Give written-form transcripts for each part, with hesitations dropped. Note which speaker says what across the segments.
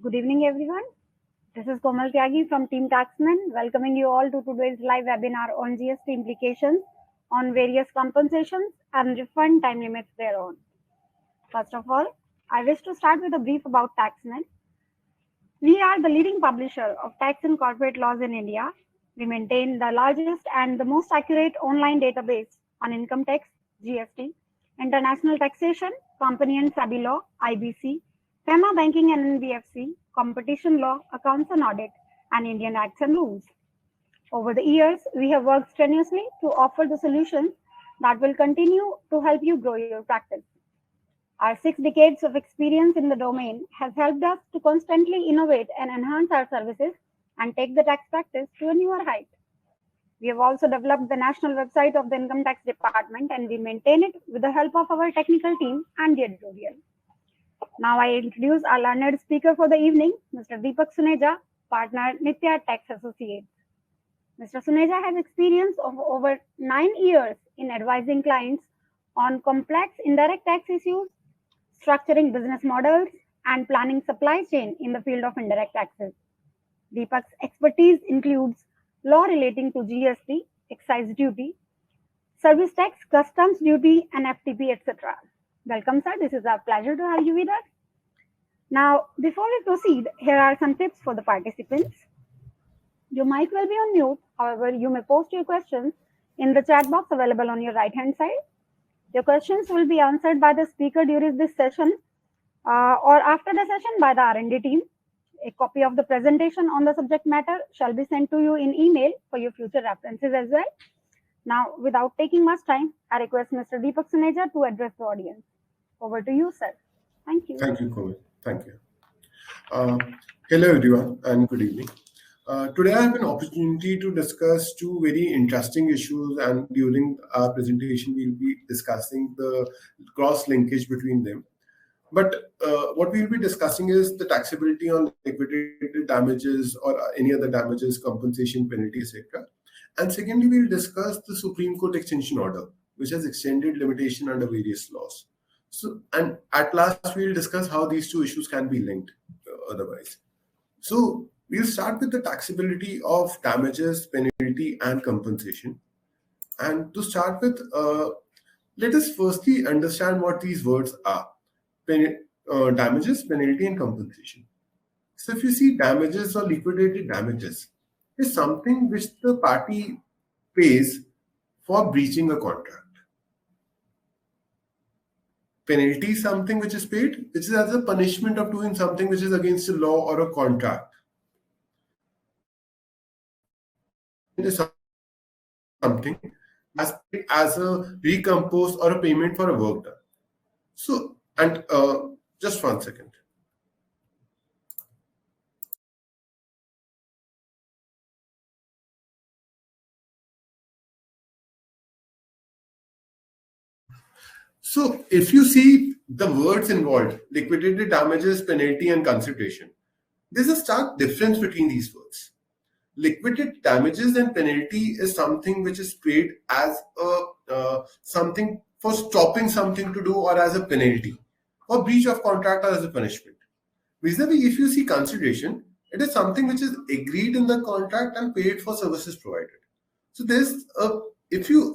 Speaker 1: Good evening, everyone. This is Komal Tyagi from Team Taxmann, welcoming you all to today's live webinar on GST implications on various compensations and refund time limits thereon. First of all, I wish to start with a brief about Taxmann. We are the leading publisher of tax and corporate laws in India. We maintain the largest and the most accurate online database on income tax, GST, international taxation, company and SEBI law, IBC, FEMA banking and NBFC, competition law, accounts and audit, and Indian acts and rules. Over the years, we have worked strenuously to offer the solutions that will continue to help you grow your practice. Our 6 decades of experience in the domain has helped us to constantly innovate and enhance our services and take the tax practice to a newer height. We have also developed the national website of the Income Tax Department, and we maintain it with the help of our technical team and the editorial. Now I introduce our learned speaker for the evening, Mr. Deepak Suneja, partner Nitya Tax Associates. Mr. Suneja has experience of over 9 years in advising clients on complex indirect tax issues, structuring business models, and planning supply chain in the field of indirect taxes. Deepak's expertise includes law relating to GST, excise duty, service tax, customs duty, and FTP, etc. Welcome, sir. This is our pleasure to have you with us. Now, before we proceed, here are some tips for the participants. You might well be on mute. However, you may post your questions in the chat box available on your right-hand side. Your questions will be answered by the speaker during this session or after the session by the R&D team. A copy of the presentation on the subject matter shall be sent to you in email for your future references as well. Now, without taking much time, I request Mr. Deepak Suneja to address the audience. Over to you, sir. Thank you.
Speaker 2: Thank you, Komal. Thank you. Hello, everyone, and good evening. Today, I have an opportunity to discuss 2 very interesting issues, and during our presentation, we'll be discussing the cross linkage between them. But what we'll be discussing is the taxability on liquidated damages or any other damages, compensation, penalty, etc. And secondly, we'll discuss the Supreme Court extension order, which has extended limitation under various laws. So, and at last, we'll discuss how these 2 issues can be linked otherwise. So, we'll start with the taxability of damages, penalty, and compensation. And to start with, let us firstly understand what these words are. Damages, penalty, and compensation. So if you see damages or liquidated damages, is something which the party pays for breaching a contract. Penalty is something which is paid, which is as a punishment of doing something which is against a law or a contract. It is something as a recompose or a payment for a work done. So, and just 1 second. So, if you see the words involved, liquidated damages, penalty, and consideration, there's a stark difference between these words. Liquidated damages and penalty is something which is paid as a something for stopping something to do or as a penalty, or breach of contract or as a punishment. Vis-a-vis, if you see consideration, it is something which is agreed in the contract and paid for services provided. So there's if you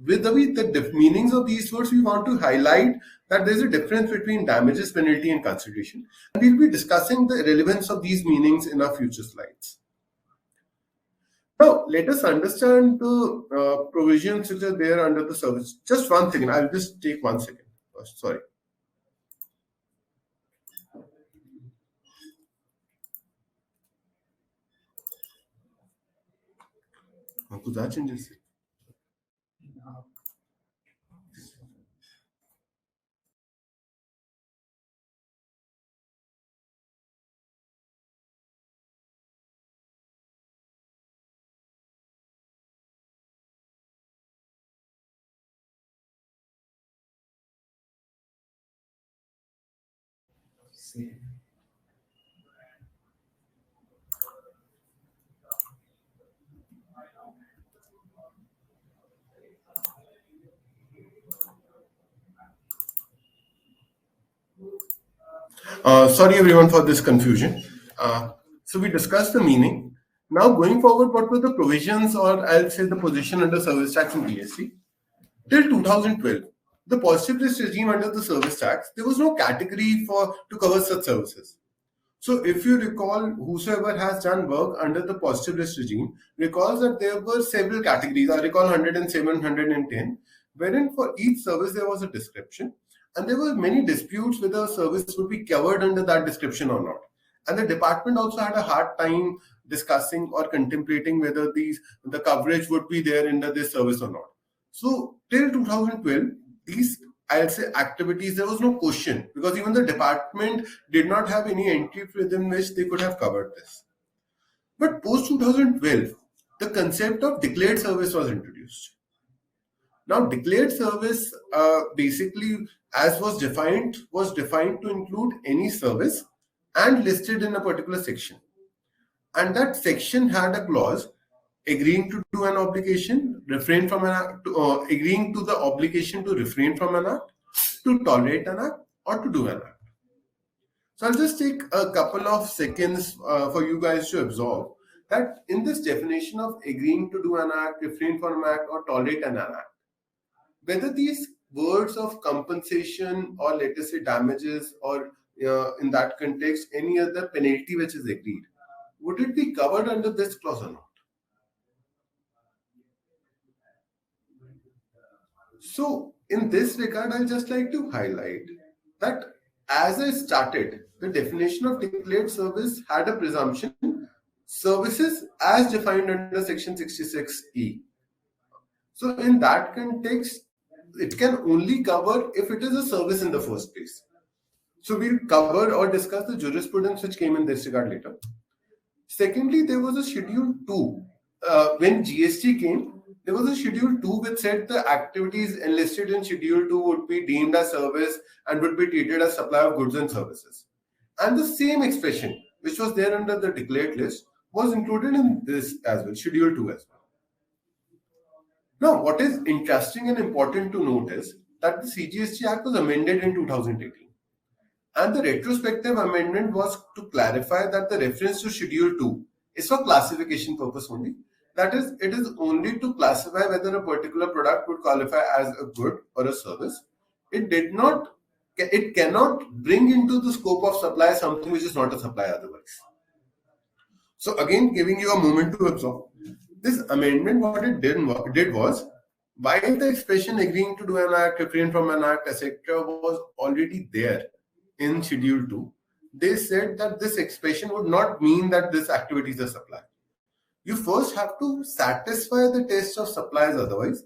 Speaker 2: with the meanings of these words, we want to highlight that there's a difference between damages, penalty, and consideration. And we'll be discussing the relevance of these meanings in our future slides. Now, let us understand the provisions which are there under the service. Just 1 second. I'll just take 1 second. Oh, sorry. कुछ changes. Sorry everyone for this confusion. So we discussed the meaning. Now going forward, what were the provisions, or I'll say the position under service tax in GST? Till 2012, the positive list regime under the service tax, there was no category for to cover such services. So if you recall, whosoever has done work under the positive list regime recalls that there were several categories. I recall 107, 110, wherein for each service there was a description, and there were many disputes whether a service would be covered under that description or not. And the department also had a hard time discussing or contemplating whether the coverage would be there under this service or not. So till 2012, these, I'll say, activities, there was no question, because even the department did not have any entry within which they could have covered this. But post 2012, the concept of declared service was introduced. Now, declared service basically, as was defined to include any service and listed in a particular section. And that section had a clause agreeing to do an obligation, refrain from an act, agreeing to the obligation to refrain from an act, to tolerate an act, or to do an act. So I'll just take a couple of seconds for you guys to absorb that in this definition of agreeing to do an act, refrain from an act, or tolerate an act, whether these words of compensation or let us say damages or in that context any other penalty which is agreed, would it be covered under this clause or not? So in this regard, I'd just like to highlight that as I started, the definition of declared service had a presumption services as defined under section 66E. So in that context, it can only cover if it is a service in the first place. So we'll cover or discuss the jurisprudence which came in this regard later. Secondly, there was a schedule 2. When GST came, there was a schedule 2 which said the activities enlisted in schedule 2 would be deemed as service and would be treated as supply of goods and services. And the same expression which was there under the declared list was included in this as well, schedule 2 as well. Now, what is interesting and important to note is that the CGST Act was amended in 2018. And the retrospective amendment was to clarify that the reference to Schedule 2 is for classification purpose only. That is, it is only to classify whether a particular product would qualify as a good or a service. It cannot bring into the scope of supply something which is not a supply otherwise. So again, giving you a moment to absorb. This amendment, what it did was, while the expression agreeing to do an act, refrain from an act, etc. was already there in Schedule 2, they said that this expression would not mean that this activity is a supply. You first have to satisfy the test of supplies otherwise,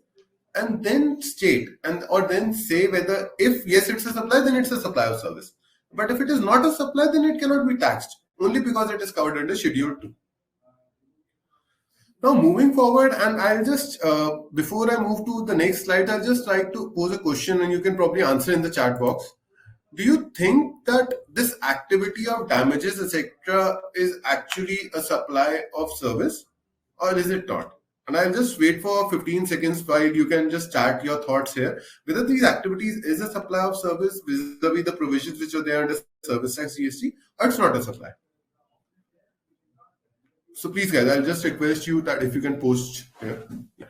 Speaker 2: and then state or then say whether if yes it's a supply, then it's a supply of service. But if it is not a supply, then it cannot be taxed only because it is covered under Schedule 2. Now moving forward, and I'll just before I move to the next slide, I'll just like to pose a question and you can probably answer in the chat box. Do you think that this activity of damages, etc., is actually a supply of service, or is it not? And I'll just wait for 15 seconds while you can just chat your thoughts here, whether these activities is a supply of service vis-a-vis the provisions which are there under service tax GST, or it's not a supply. So please guys, I'll just request you that if you can post here. Yeah.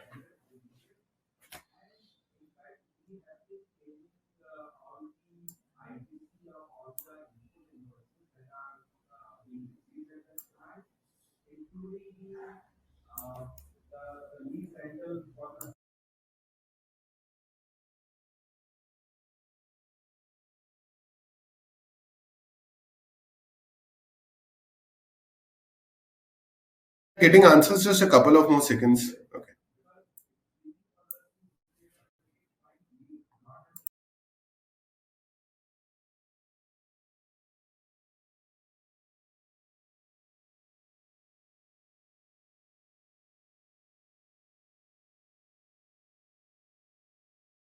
Speaker 2: Getting answers, just a couple of more seconds. Okay.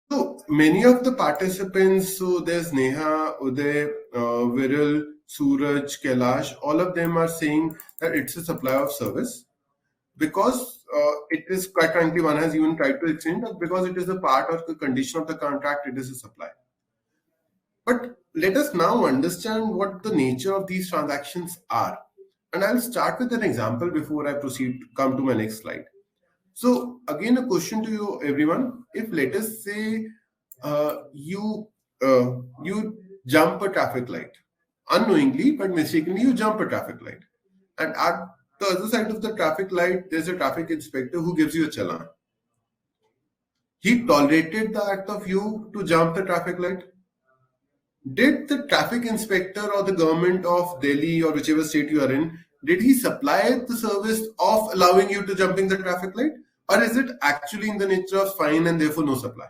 Speaker 2: So many of the participants, so there's Neha, Uday, Viral, Suraj, Kailash, all of them are saying that it's a supply of service because it is, quite frankly, one has even tried to explain that because it is a part of the condition of the contract, it is a supply. But let us now understand what the nature of these transactions are. And I'll start with an example before I proceed to come to my next slide. So again, a question to you, everyone. If let us say you jump a traffic light unknowingly, but mistakenly you jump a traffic light, and at the other side of the traffic light, there's a traffic inspector who gives you a challan. He tolerated the act of you to jump the traffic light. Did the traffic inspector or the government of Delhi or whichever state you are in, did he supply the service of allowing you to jumping the traffic light? Or is it actually in the nature of fine and therefore no supply?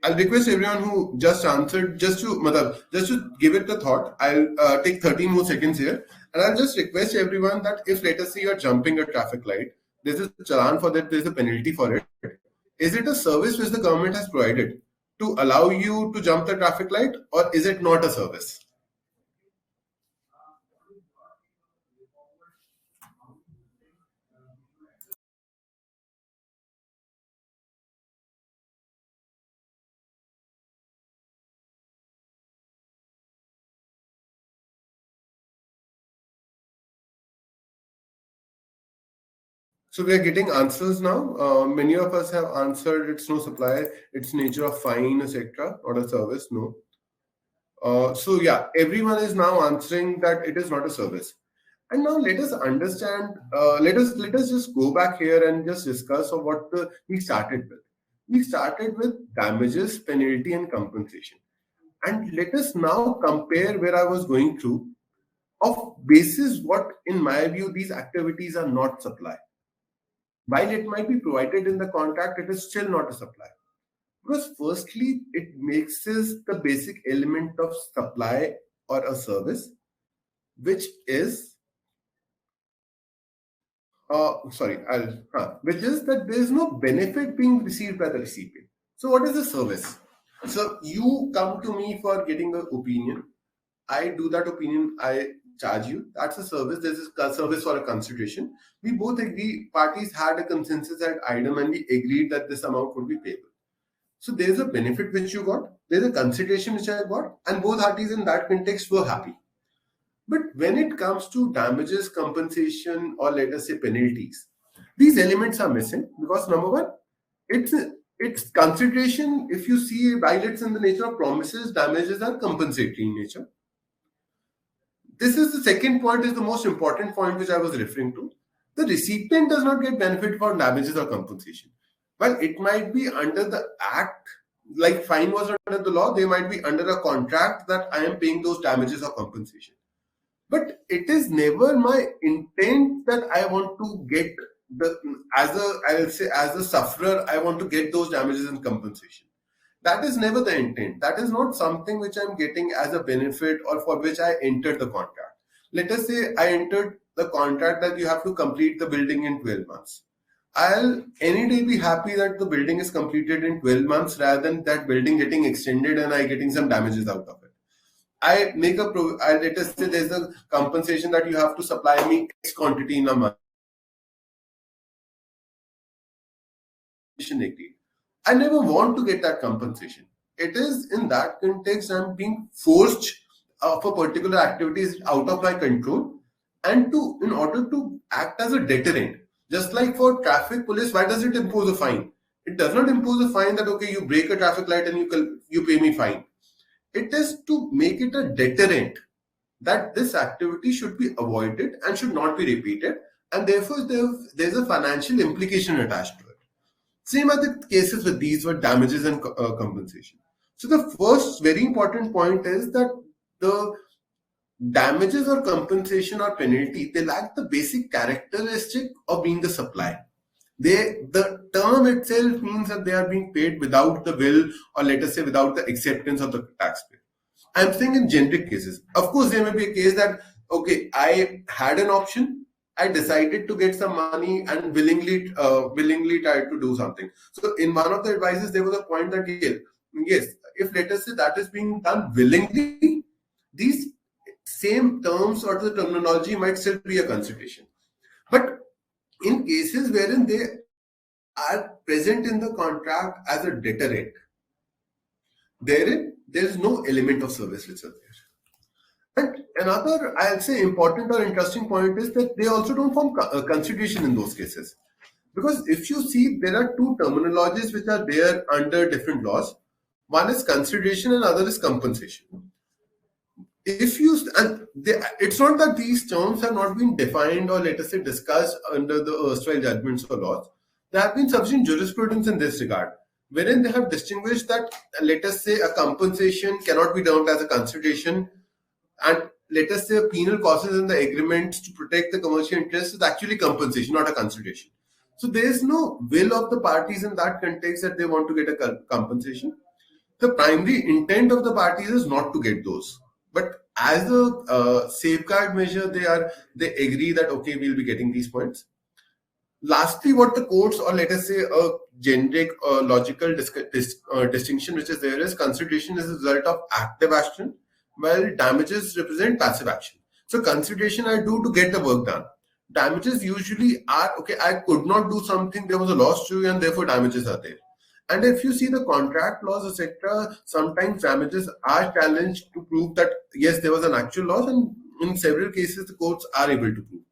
Speaker 2: I'll request everyone who just answered just to give it a thought. I'll take 13 more seconds here, and I'll just request everyone that if let us say you're jumping a traffic light, there's a challan for that, there's a penalty for it. Is it a service which the government has provided to allow you to jump the traffic light, or is it not a service? So we are getting answers now. Many of us have answered it's no supply, it's nature of fine, etc., not a service. No. So yeah, everyone is now answering that it is not a service. And now let us understand. Let us just go back here and just discuss of what we started with. We started with damages, penalty, and compensation. And let us now compare where I was going through of basis what, in my view, these activities are not supply. While it might be provided in the contract, it is still not a supply. Because firstly, it mixes the basic element of supply or a service, which is which is that there is no benefit being received by the recipient. So what is the service? So you come to me for getting an opinion. I do that opinion. I charge you. That's a service. This is a service for a consideration. We both agree. Parties had a consensus at item, and we agreed that this amount would be payable. So there's a benefit which you got. There's a consideration which I got, and both parties in that context were happy. But when it comes to damages, compensation, or let us say penalties, these elements are missing because number one, it's consideration. If you see violates in the nature of promises, damages are compensatory in nature. This is the second point, is the most important point which I was referring to. The recipient does not get benefit for damages or compensation. Well, it might be under the act, like fine was under the law, they might be under a contract that I am paying those damages or compensation. But it is never my intent that I want to get as a sufferer, I want to get those damages and compensation. That is never the intent. That is not something which I'm getting as a benefit or for which I entered the contract. Let us say I entered the contract that you have to complete the building in 12 months. I'll any day be happy that the building is completed in 12 months rather than that building getting extended and I getting some damages out of it. I make let us say there's a compensation that you have to supply me X quantity in a month. I never want to get that compensation. It is in that context I'm being forced for particular activities out of my control, and in order to act as a deterrent. Just like for traffic police, why does it impose a fine? It does not impose a fine that okay, you break a traffic light and you pay me fine. It is to make it a deterrent that this activity should be avoided and should not be repeated, and therefore there's a financial implication attached to it. Same are the cases with these were damages and compensation. So the first very important point is that the damages or compensation or penalty, they lack the basic characteristic of being a supply. The term itself means that they are being paid without the will, or let us say without the acceptance of the taxpayer. I'm saying in generic cases. Of course, there may be a case that okay, I had an option, I decided to get some money and willingly tried to do something. So in one of the advices, there was a point that yes, if let us say that is being done willingly, these same terms or the terminology might still be a consideration. But in cases wherein they are present in the contract as a deterrent, therein there is no element of service which are there. And another, I'll say, important or interesting point is that they also don't form consideration in those cases. Because if you see, there are two terminologies which are there under different laws. One is consideration and other is compensation. If you it's not that these terms have not been defined or let us say discussed under the erstwhile judgments or laws. There have been sufficient jurisprudence in this regard, wherein they have distinguished that let us say a compensation cannot be termed as a consideration, and let us say penal clauses in the agreements to protect the commercial interest is actually compensation, not a consideration. So there is no will of the parties in that context that they want to get a compensation. The primary intent of the parties is not to get those, but as a safeguard measure, they agree that okay, we'll be getting these points. Lastly, what the courts, or let us say a generic logical distinction which is there is consideration is a result of active action, while damages represent passive action. So consideration I do to get the work done. Damages usually are okay, I could not do something, there was a loss to you, and therefore damages are there. And if you see the contract laws, etc., sometimes damages are challenged to prove that yes, there was an actual loss, and in several cases the courts are able to prove.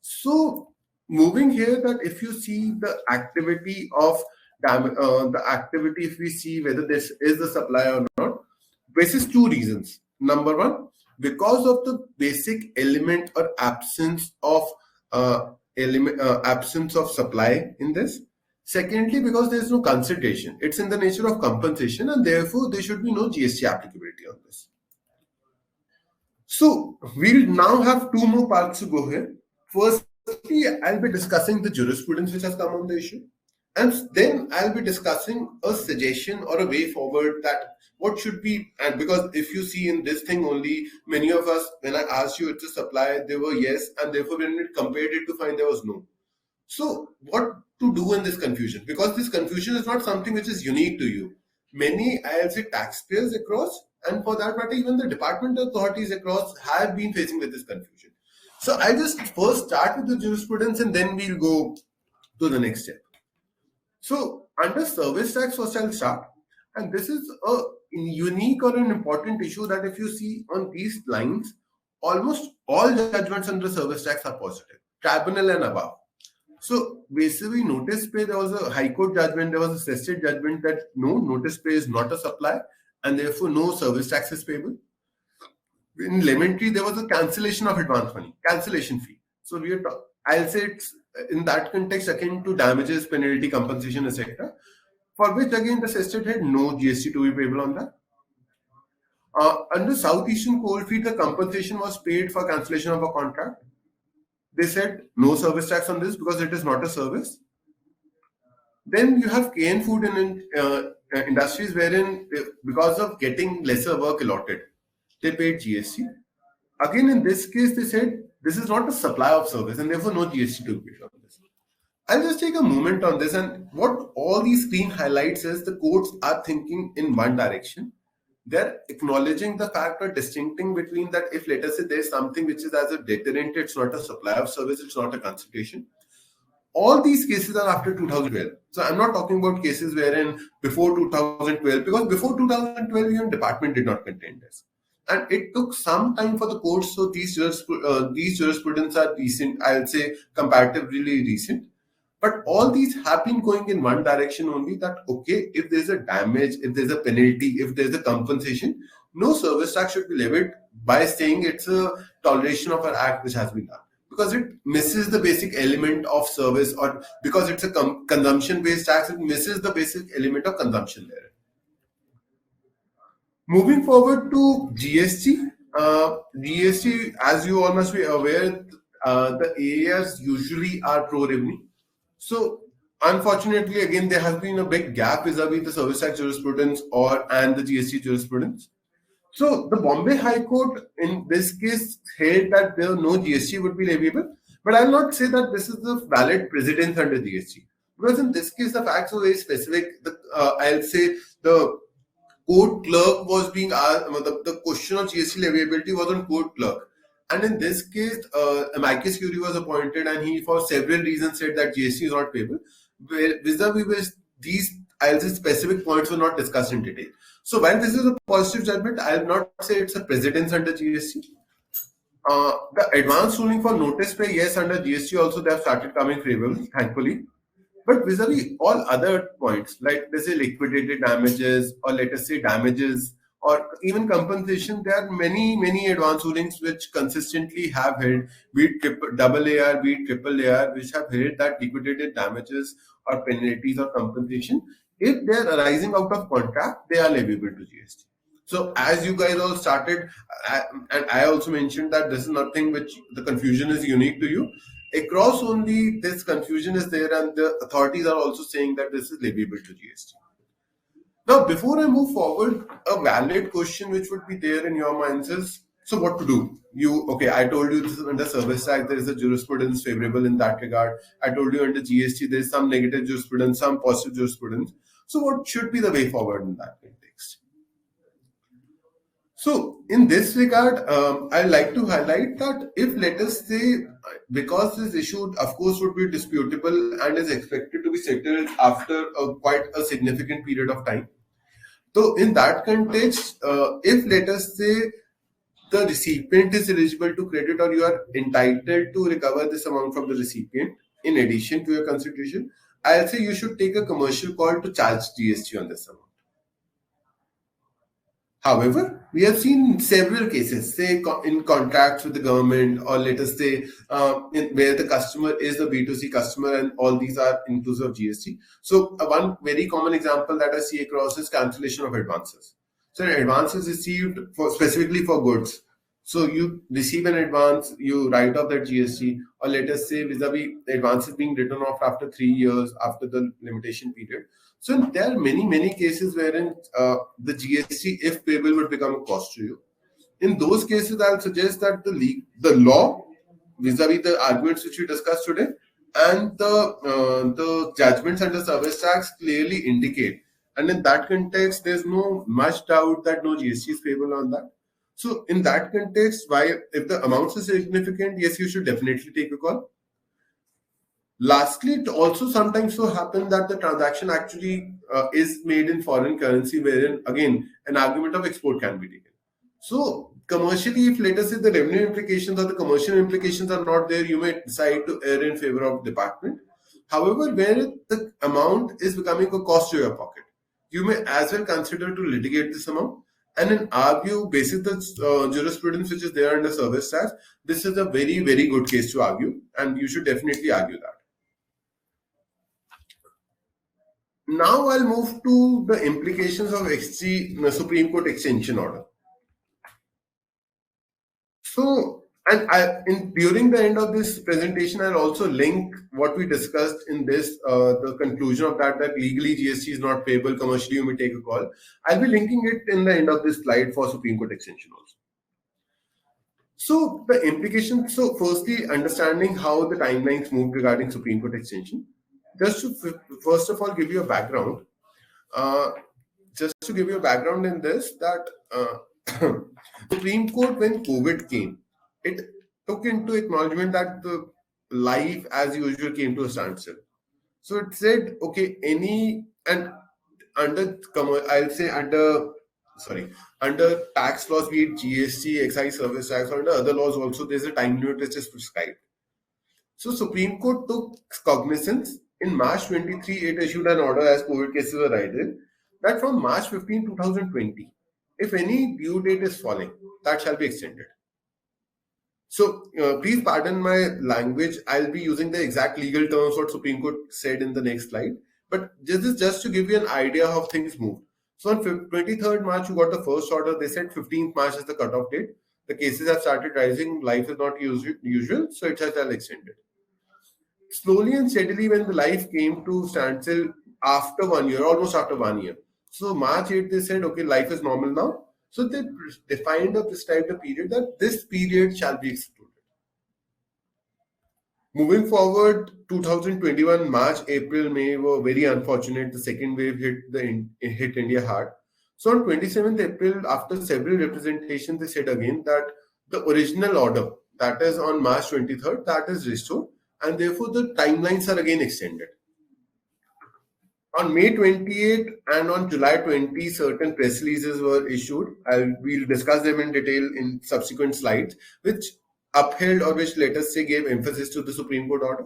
Speaker 2: So moving here, that if you see the activity of the activity, if we see whether this is the supply or not, basis two reasons. Number one, because of the basic element or absence of absence of supply in this. Secondly, because there is no consideration, it's in the nature of compensation, and therefore there should be no GST applicability on this. So we'll now have two more parts to go here. Firstly, I'll be discussing the jurisprudence which has come on the issue, and then I'll be discussing a suggestion or a way forward that what should be. And because if you see in this thing only, many of us, when I asked you it's a supply, they were yes, and therefore when we compared it to find there was no. So what to do in this confusion? Because this confusion is not something which is unique to you. Many, I'll say, taxpayers across, and for that matter, even the department authorities across have been facing with this confusion. So I'll just first start with the jurisprudence and then we'll go to the next step. So under service tax, first I'll start. And this is a unique or an important issue that if you see on these lines, almost all judgments under service tax are positive, tribunal and above. So basically, notice pay, there was a High Court judgment, there was a sested judgment that no, notice pay is not a supply and therefore no service tax is payable. In lemon tree, there was a cancellation of advance money, cancellation fee. So we are I'll say it's in that context akin to damages, penalty, compensation, etc. For which again the sested had no GST to be payable on that. Under Southeastern Coalfield, the compensation was paid for cancellation of a contract. They said no service tax on this because it is not a service. Then you have canned food and industries wherein because of getting lesser work allotted, they paid GST. Again, in this case, they said this is not a supply of service and therefore no GST to be paid on this. I'll just take a moment on this, and what all these screen highlights is the courts are thinking in one direction. They're acknowledging the fact or distincting between that if let us say there's something which is as a deterrent, it's not a supply of service, it's not a consultation. All these cases are after 2012. So I'm not talking about cases wherein before 2012, because before 2012, even department did not contain this. And it took some time for the courts, so these jurisprudence are recent, I'll say comparatively recent. But all these have been going in one direction only, that okay, if there's a damage, if there's a penalty, if there's a compensation, no service tax should be levied by saying it's a toleration of an act which has been done. Because it misses the basic element of service, or because it's a consumption-based tax, it misses the basic element of consumption there. Moving forward to GST. GST, as you all must be aware, the areas usually are pro-revenue. So unfortunately, again, there has been a big gap vis-a-vis the service tax jurisprudence and the GST jurisprudence. So the Bombay High Court in this case held that there no GST would be leviable, but I'll not say that this is the valid precedent under GST, because in this case the facts are very specific. I'll say the court clerk was being asked, the question of GST leviability was on court clerk. And in this case, amicus curiae was appointed, and he, for several reasons, said that GST is not payable. Vis-a-vis these I'll say specific points were not discussed in detail. So while this is a positive judgment, I'll not say it's a precedence under GST. The advance ruling for notice pay, yes, under GST also they have started coming favorable, thankfully. But vis-a-vis all other points, like let's say liquidated damages, or let us say damages, or even compensation, there are many advance rulings which consistently have held, be it double AR, be it triple AR, which have held that liquidated damages or penalties or compensation, if they are arising out of contract, they are leviable to GST. So as you guys all started, and I also mentioned that this is nothing which the confusion is unique to you. Across only this confusion is there, and the authorities are also saying that this is leviable to GST. Now, before I move forward, a valid question which would be there in your minds is, so what to do? I told you this is under service tax, there is a jurisprudence favorable in that regard. I told you under GST, there is some negative jurisprudence, some positive jurisprudence. So what should be the way forward in that context? So in this regard, I'd like to highlight that if, let us say, because this issue, of course, would be disputable and is expected to be settled after quite a significant period of time. So in that context, if, let us say, the recipient is eligible to credit, or you are entitled to recover this amount from the recipient in addition to your consideration, I'll say you should take a commercial call to charge GST on this amount. However, we have seen several cases, say in contracts with the government, or let us say where the customer is a B2C customer, and all these are inclusive of GST. So one very common example that I see across is cancellation of advances. So an advance is received specifically for goods. So you receive an advance, you write off that GST, or let us say vis-a-vis advances being written off after 3 years after the limitation period. So there are many cases wherein the GST, if payable, would become a cost to you. In those cases, I'll suggest that the law, vis-a-vis the arguments which we discussed today, and the judgments under service tax clearly indicate. And in that context, there's no much doubt that no GST is payable on that. So in that context, why, if the amounts are significant, yes, you should definitely take a call. Lastly, it also sometimes so happen that the transaction actually is made in foreign currency, wherein again an argument of export can be taken. So commercially, if let us say the revenue implications or the commercial implications are not there, you may decide to err in favor of department. However, where the amount is becoming a cost to your pocket, you may as well consider to litigate this amount. And in our view, basis the jurisprudence which is there under service tax, this is a very good case to argue, and you should definitely argue that. Now I'll move to the implications of Supreme Court extension order. So, and during the end of this presentation, I'll also link what we discussed in this, the conclusion of that legally GST is not payable, commercially you may take a call. I'll be linking it in the end of this slide for Supreme Court extension also. So the implications, so firstly, understanding how the timelines moved regarding Supreme Court extension. Just to first of all give you a background, in this, that Supreme Court, when COVID came, it took into acknowledgement that the life as usual came to a standstill. So it said, okay, under tax laws, be it GST, excise service tax, or under other laws also, there's a time limit which is prescribed. So Supreme Court took cognizance. In March 23, it issued an order as COVID cases were rising, that from March 15, 2020, if any due date is falling, that shall be extended. So please pardon my language. I'll be using the exact legal terms what Supreme Court said in the next slide. But this is just to give you an idea how things move. So on 23rd March, you got the first order. They said 15th March is the cutoff date. The cases have started rising. Life is not usual, so it has been extended. Slowly and steadily, when the life came to standstill after 1 year, almost after 1 year. So March 8, they said, okay, life is normal now. So they defined a prescribed period that this period shall be excluded. Moving forward, 2021, March, April, May were very unfortunate. The second wave hit India hard. So on 27th April, after several representations, they said again that the original order, that is on March 23rd, that is restored, and therefore the timelines are again extended. On May 28 and on July 20, certain press releases were issued. We'll discuss them in detail in subsequent slides, which upheld or which, let us say, gave emphasis to the Supreme Court order.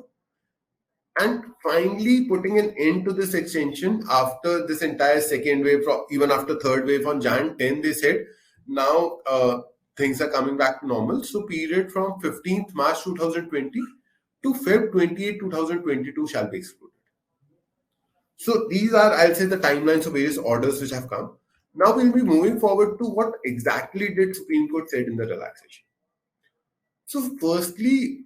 Speaker 2: And finally, putting an end to this extension after this entire second wave, even after third wave on Jan 10, they said, now things are coming back to normal. So period from 15th March 2020 to Feb 28, 2022 shall be excluded. So these are, I'll say, the timelines of various orders which have come. Now we'll be moving forward to what exactly did Supreme Court said in the relaxation. So firstly,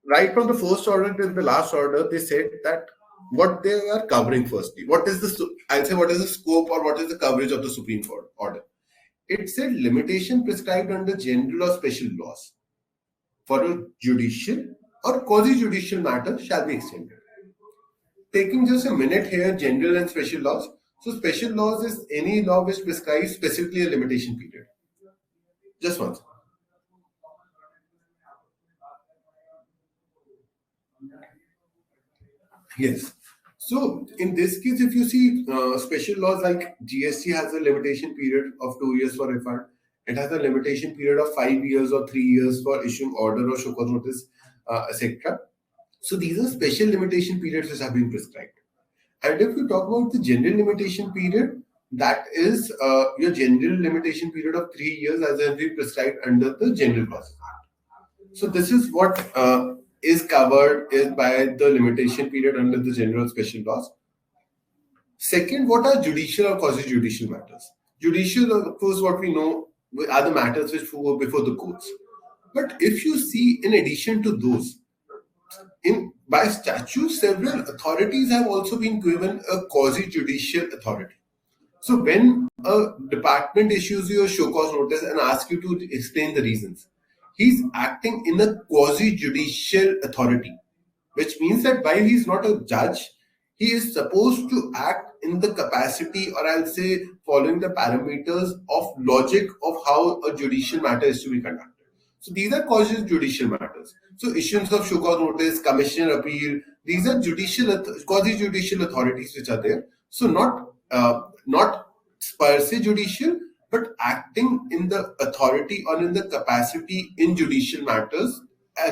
Speaker 2: right from the first order till the last order, they said that what they are covering firstly. What is the scope or what is the coverage of the Supreme Court order? It said limitation prescribed under general or special laws for a judicial or quasi-judicial matter shall be extended. Taking just a minute here, general and special laws. So special laws is any law which prescribes specifically a limitation period. Just one second. Yes. So in this case, if you see special laws like GST has a limitation period of 2 years for refund. It has a limitation period of 5 years or 3 years for issuing order or show cause notice, etc. So these are special limitation periods which have been prescribed. And if you talk about the general limitation period, that is your general limitation period of 3 years as has been prescribed under the General Process Act. So this is what is covered by the limitation period under the general special laws. Second, what are judicial or quasi-judicial matters? Judicial, of course, what we know are the matters which were before the courts. But if you see, in addition to those, by statute, several authorities have also been given a quasi-judicial authority. So when a department issues you a show cause notice and asks you to explain the reasons, he's acting in a quasi-judicial authority, which means that while he's not a judge, he is supposed to act in the capacity, or I'll say following the parameters of logic of how a judicial matter is to be conducted. So these are quasi-judicial matters. So issuance of show cause notice, commission appeal, these are quasi-judicial authorities which are there. So not per se judicial, but acting in the authority or in the capacity in judicial matters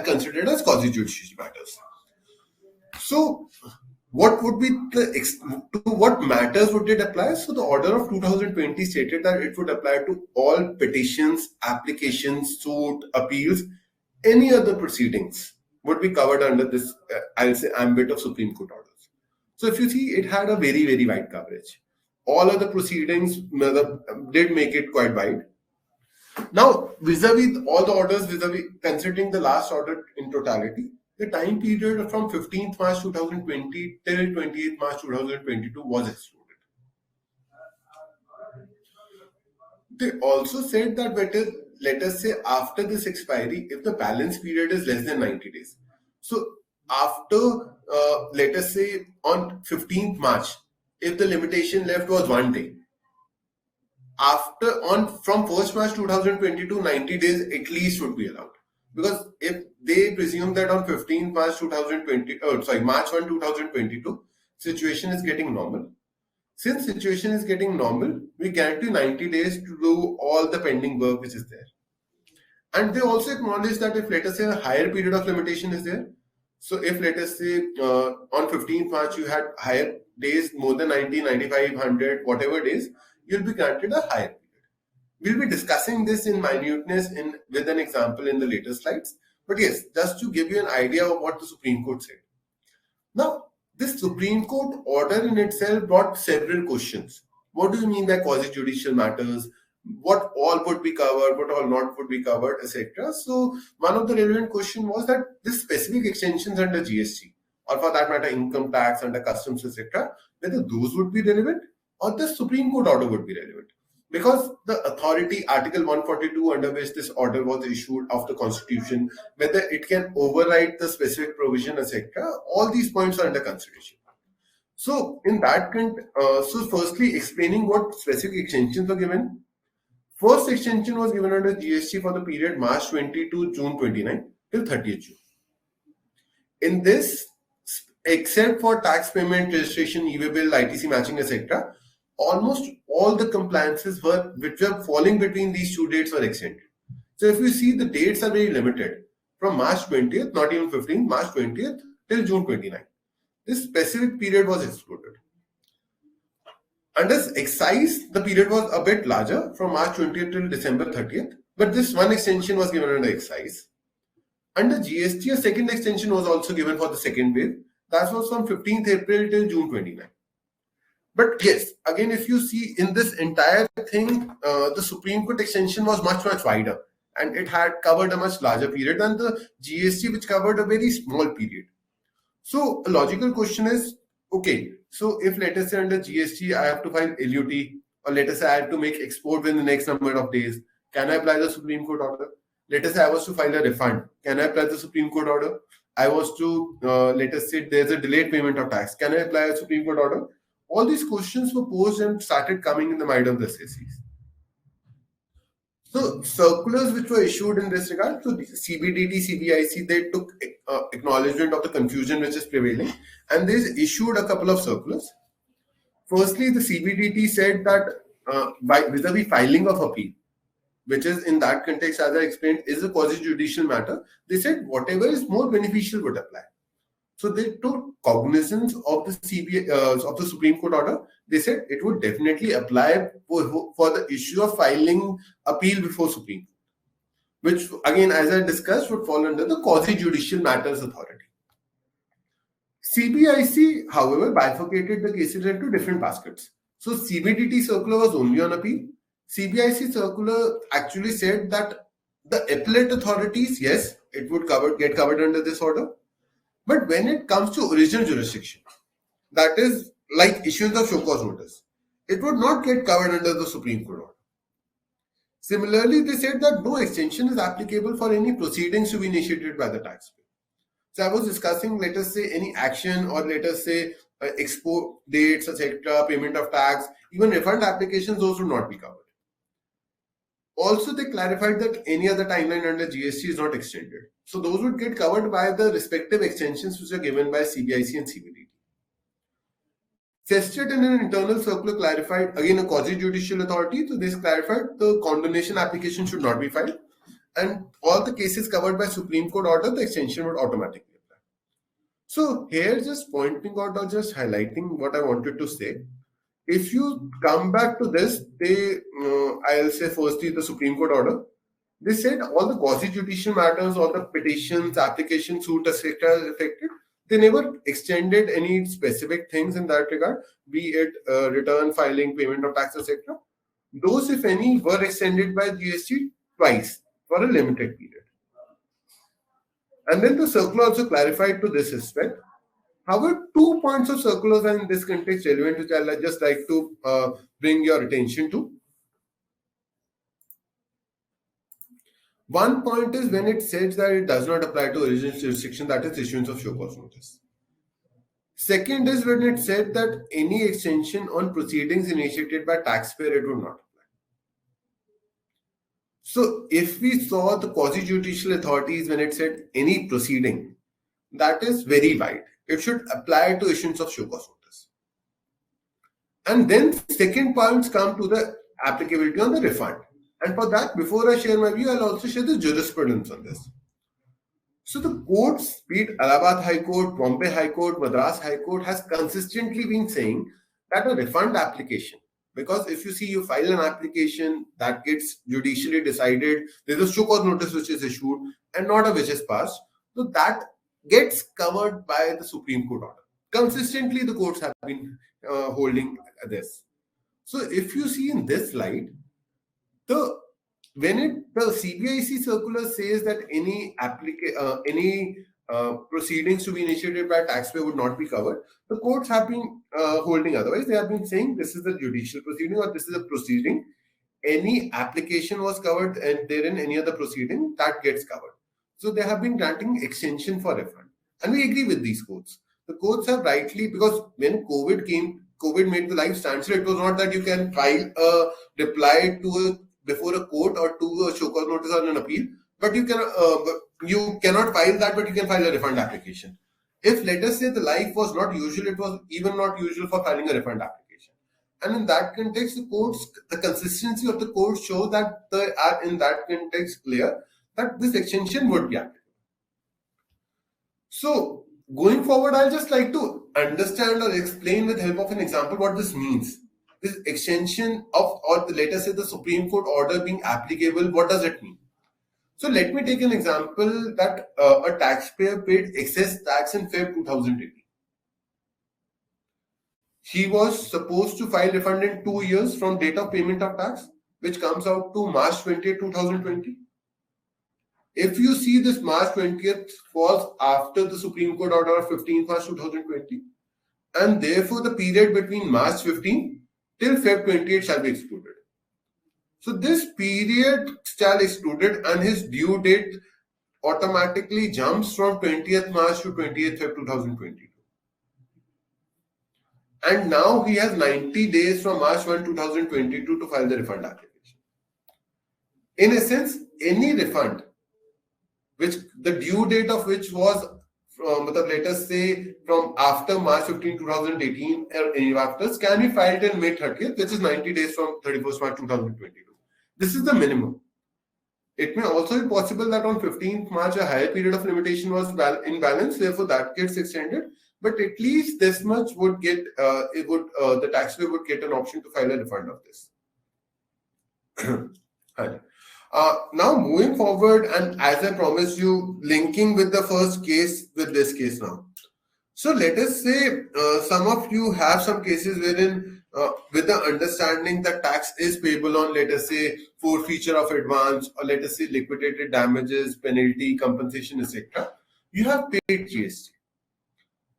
Speaker 2: considered as quasi-judicial matters. So what would be to what matters would it apply? So the order of 2020 stated that it would apply to all petitions, applications, suit, appeals, any other proceedings would be covered under this, I'll say, ambit of Supreme Court orders. So if you see, it had a very, very wide coverage. All other proceedings did make it quite wide. Now, vis-a-vis all the orders, considering the last order in totality, the time period from 15th March 2020 till 28th March 2022 was excluded. They also said that let us say after this expiry, if the balance period is less than 90 days. So after, let us say on 15th March, if the limitation left was 1 day, from 1st March 2022, 90 days at least would be allowed. Because if they presume that on 15th March March 1, 2022, situation is getting normal. Since situation is getting normal, we guarantee 90 days to do all the pending work which is there. And they also acknowledge that if, let us say, a higher period of limitation is there, so if, let us say, on 15th March you had higher days, more than 90, 95, 100, whatever days, you'll be granted a higher period. We'll be discussing this in minuteness with an example in the later slides. But yes, just to give you an idea of what the Supreme Court said. Now, this Supreme Court order in itself brought several questions. What do you mean by quasi-judicial matters? What all would be covered, what all not would be covered, etc. So one of the relevant question was that this specific extensions under GST, or for that matter income tax, under customs, etc., whether those would be relevant or the Supreme Court order would be relevant. Because the authority, Article 142, under which this order was issued of the Constitution, whether it can override the specific provision, etc., all these points are under consideration. So in that so firstly, explaining what specific extensions were given. First extension was given under GST for the period March 20 to June 29 till 30th June. In this, except for tax payment, registration, e-way bill, ITC matching, etc., almost all the compliances which were falling between these two dates were extended. So if you see, the dates are very limited. From March 20th, not even 15th, March 20th till June 29th. This specific period was excluded. Under excise, the period was a bit larger, from March 20th till December 30th, but this one extension was given under excise. Under GST, a second extension was also given for the second wave. That was from 15th April till June 29th. But yes, again, if you see in this entire thing, the Supreme Court extension was much, much wider, and it had covered a much larger period than the GST, which covered a very small period. So a logical question is, okay, so if let us say under GST, I have to file LUT, or let us say I have to make export within the next number of days, can I apply the Supreme Court order? Let us say I was to file a refund, can I apply the Supreme Court order? I was to, let us say there's a delayed payment of tax, can I apply a Supreme Court order? All these questions were posed and started coming in the mind of the assessees. So circulars which were issued in this regard, so CBDT, CBIC, they took acknowledgement of the confusion which is prevailing, and they issued a couple of circulars. Firstly, the CBDT said that vis-a-vis filing of appeal, which is in that context, as I explained, is a quasi-judicial matter, they said whatever is more beneficial would apply. So they took cognizance of the of the Supreme Court order. They said it would definitely apply for the issue of filing appeal before Supreme Court, which again, as I discussed, would fall under the quasi-judicial matters authority. CBIC, however, bifurcated the cases into different baskets. So CBDT circular was only on appeal. CBIC circular actually said that the appellate authorities, yes, it would get covered under this order. But when it comes to original jurisdiction, that is like issuance of show cause notice, it would not get covered under the Supreme Court order. Similarly, they said that no extension is applicable for any proceedings to be initiated by the taxpayer. So I was discussing, let us say, any action, or let us say export dates, etc., payment of tax, even refund applications, those would not be covered. Also, they clarified that any other timeline under GST is not extended. So those would get covered by the respective extensions which are given by CBIC and CBDT. Sestet in an internal circular clarified, again a quasi-judicial authority, so this clarified the condonation application should not be filed, and all the cases covered by Supreme Court order, the extension would automatically apply. So here, just pointing out or just highlighting what I wanted to say. If you come back to this, I'll say firstly the Supreme Court order. They said all the quasi-judicial matters, all the petitions, applications, suit, etc. affected. They never extended any specific things in that regard, be it return filing, payment of tax, etc. Those, if any, were extended by GST twice for a limited period. And then the circular also clarified to this respect. However, 2 points of circulars are in this context relevant, which I'd just like to bring your attention to. One point is when it says that it does not apply to original jurisdiction, that is issuance of show cause notice. Second is when it said that any extension on proceedings initiated by taxpayer, it would not apply. So if we saw the quasi-judicial authorities when it said any proceeding, that is very wide. It should apply to issuance of show cause notice. And then second points come to the applicability on the refund. And for that, before I share my view, I'll also share the jurisprudence on this. So the courts, be it Allahabad High Court, Bombay High Court, Madras High Court, has consistently been saying that a refund application, because if you see, you file an application that gets judicially decided, there's a show cause notice which is issued and not a which is passed, so that gets covered by the Supreme Court order. Consistently, the courts have been holding this. So if you see in this slide, the CBIC circular says that any proceedings to be initiated by taxpayer would not be covered, the courts have been holding otherwise. They have been saying this is a judicial proceeding or this is a proceeding. Any application was covered and therein any other proceeding that gets covered. So they have been granting extension for refund. And we agree with these courts. The courts have rightly, because when COVID came, COVID made the life standstill. It was not that you can file a reply before a court or to a show cause notice or an appeal, but you cannot file that, but you can file a refund application. if let us say the life was not usual, it was even not usual for filing a refund application. And in that context, the consistency of the courts show that they are in that context clear that this extension would be applicable. So going forward, I'll just like to understand or explain with help of an example what this means. This extension of, or let us say the Supreme Court order being applicable, what does it mean? So let me take an example that a taxpayer paid excess tax in Feb 2018. He was supposed to file refund in 2 years from date of payment of tax, which comes out to March 20th, 2020. If you see this March 20th falls after the Supreme Court order of 15th March 2020, and therefore the period between March 15 till Feb 28 shall be excluded. So this period shall be excluded and his due date automatically jumps from 20th March to 20th Feb 2022. And now he has 90 days from March 1, 2022 to file the refund application. In essence, any refund which the due date of which was let us say from after March 15, 2018 or any after can be filed in May 30th, which is 90 days from 31st March 2022. This is the minimum. It may also be possible that on 15th March a higher period of limitation was in balance, therefore that gets extended. But at least this much would get the taxpayer would get an option to file a refund of this. Now moving forward, and as I promised you, linking with the first case with this case now. So let us say some of you have some cases wherein with the understanding that tax is payable on, let us say, forfeiture of advance, or let us say liquidated damages, penalty, compensation, etc. You have paid GST.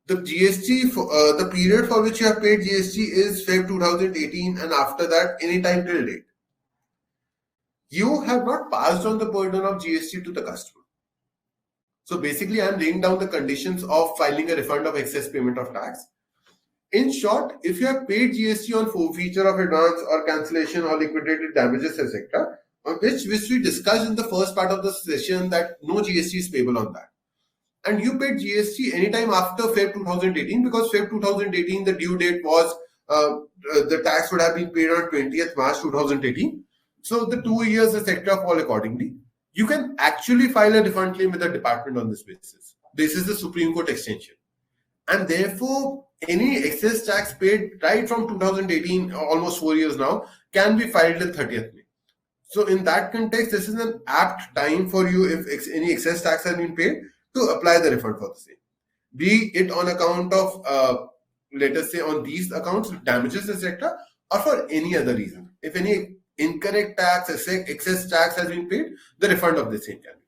Speaker 2: The GST, the period for which you have paid GST is Feb 2018, and after that, any time till date. You have not passed on the burden of GST to the customer. So basically, I'm laying down the conditions of filing a refund of excess payment of tax. In short, if you have paid GST on forfeiture of advance or cancellation or liquidated damages, etc., which we discussed in the first part of the session that no GST is payable on that. And you paid GST anytime after Feb 2018 because Feb 2018, the due date was, the tax would have been paid on 20th March 2018. So the 2 years, etc. fall accordingly. You can actually file a refund claim with the department on this basis. This is the Supreme Court extension. And therefore, any excess tax paid right from 2018, almost 4 years now, can be filed till 30th May. So in that context, this is an apt time for you, if any excess tax has been paid, to apply the refund for the same. Be it on account of, let us say on these accounts, damages, etc., or for any other reason. If any incorrect tax, excess tax has been paid, the refund of the same can be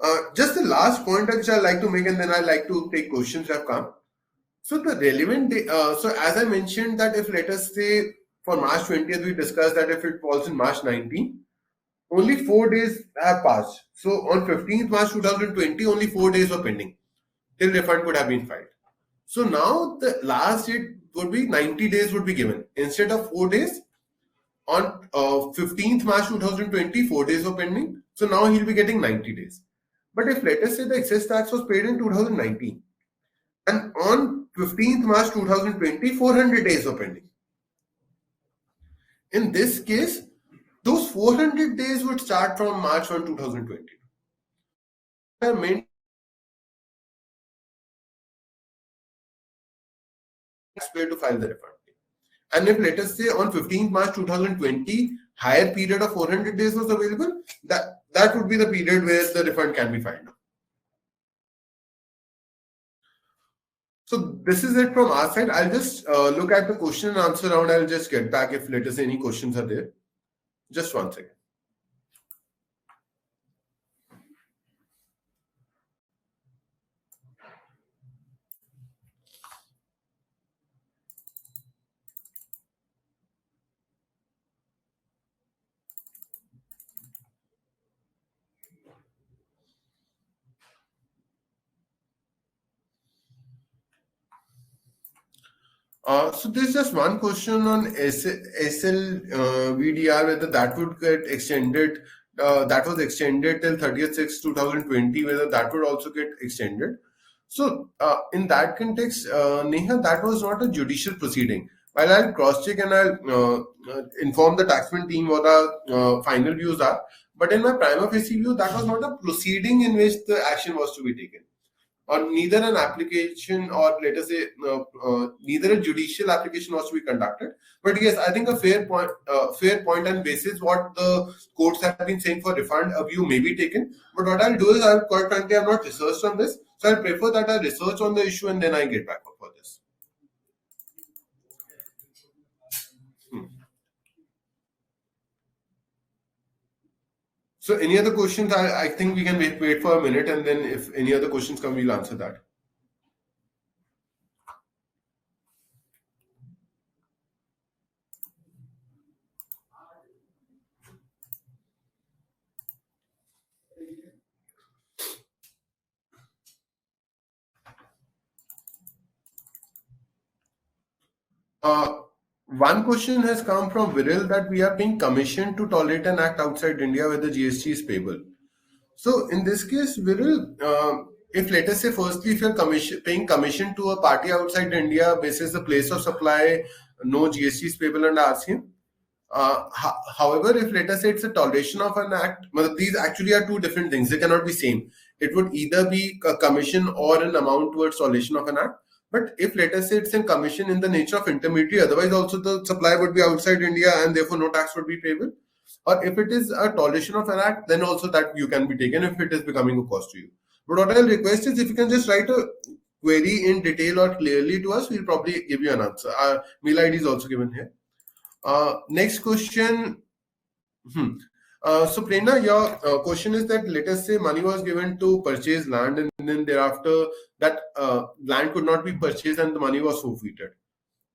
Speaker 2: filed. Just the last point which I like to make, and then I like to take questions that have come. So the relevant, so as I mentioned that if let us say for March 20th, we discussed that if it falls in March 19, only 4 days have passed. So on 15th March 2020, only 4 days were pending till refund could have been filed. So now the last date would be 90 days would be given. Instead of 4 days, on 15th March 2020, 4 days were pending. So now he'll be getting 90 days. But if let us say the excess tax was paid in 2019, and on 15th March 2020, 400 days were pending. In this case, those 400 days would start from March 1, 2020. Taxpayer to file the refund. And if let us say on 15th March 2020, higher period of 400 days was available, that would be the period where the refund can be filed. So this is it from our side. I'll just look at the question and answer round. I'll just get back if let us say any questions are there. Just one second. So there's just one question on SLVDR, whether that would get extended that was extended till 30th 6 2020, whether that would also get extended. So in that context, Neha, that was not a judicial proceeding. While I'll cross-check and I'll inform the Taxmann team what our final views are, but in my prima facie view, that was not a proceeding in which the action was to be taken, or neither an application, or let us say neither a judicial application was to be conducted. But yes, I think a fair point and basis what the courts have been saying for refund, a view may be taken. But what I'll do is, I'll quite frankly, I've not researched on this, so I'll prefer that I research on the issue and then I get back up for this. So any other questions? I think we can wait for a minute, and then if any other questions come, we'll answer that. One question has come from Viral that we are paying commission to tolerate an act outside India where the GST is payable. So in this case, Viral, if let us say firstly, if you're paying commission to a party outside India basis the place of supply, no GST is payable under RCM. However, if let us say it's a toleration of an act, well, these actually are two different things. They cannot be same. It would either be a commission or an amount towards toleration of an act. But if let us say it's in commission in the nature of intermediary, otherwise also the supply would be outside India and therefore no tax would be payable. Or if it is a toleration of an act, then also that you can be taken if it is becoming a cost to you. But what I'll request is, if you can just write a query in detail or clearly to us, we'll probably give you an answer. Our mail ID is also given here. Next question. So Prerna, your question is that let us say money was given to purchase land, and then thereafter that land could not be purchased and the money was forfeited.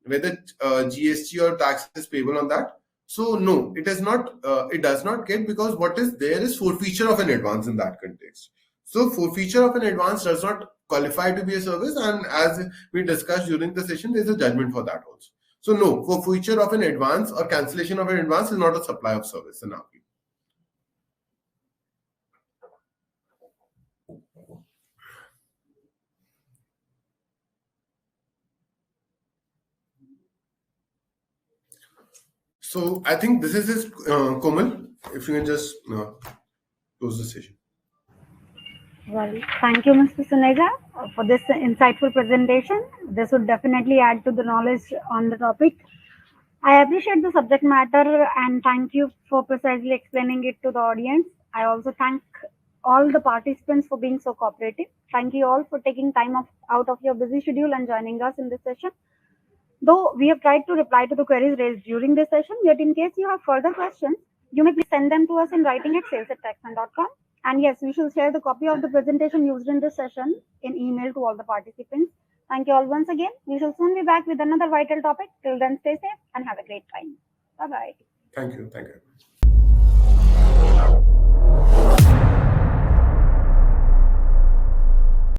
Speaker 2: Whether GST or tax is payable on that? So no, it is not. It does not get, because what is there is forfeiture of an advance in that context. So forfeiture of an advance does not qualify to be a service, and as we discussed during the session, there is a judgment for that also. So no, forfeiture of an advance or cancellation of an advance is not a supply of service in our view. So I think this is it, Komal. If you can just close the session.
Speaker 1: Well, thank you, Mr. Suneja, for this insightful presentation. This would definitely add to the knowledge on the topic. I appreciate the subject matter and thank you for precisely explaining it to the audience. I also thank all the participants for being so cooperative. Thank you all for taking time out of your busy schedule and joining us in this session. Though we have tried to reply to the queries raised during this session, yet in case you have further questions, you may please send them to us in writing at sales@taxmann.com. And yes, we shall share the copy of the presentation used in this session in email to all the participants. Thank you all once again. We shall soon be back with another vital topic. Till then, stay safe and have a great time. Bye-bye.
Speaker 2: Thank you. Thank you.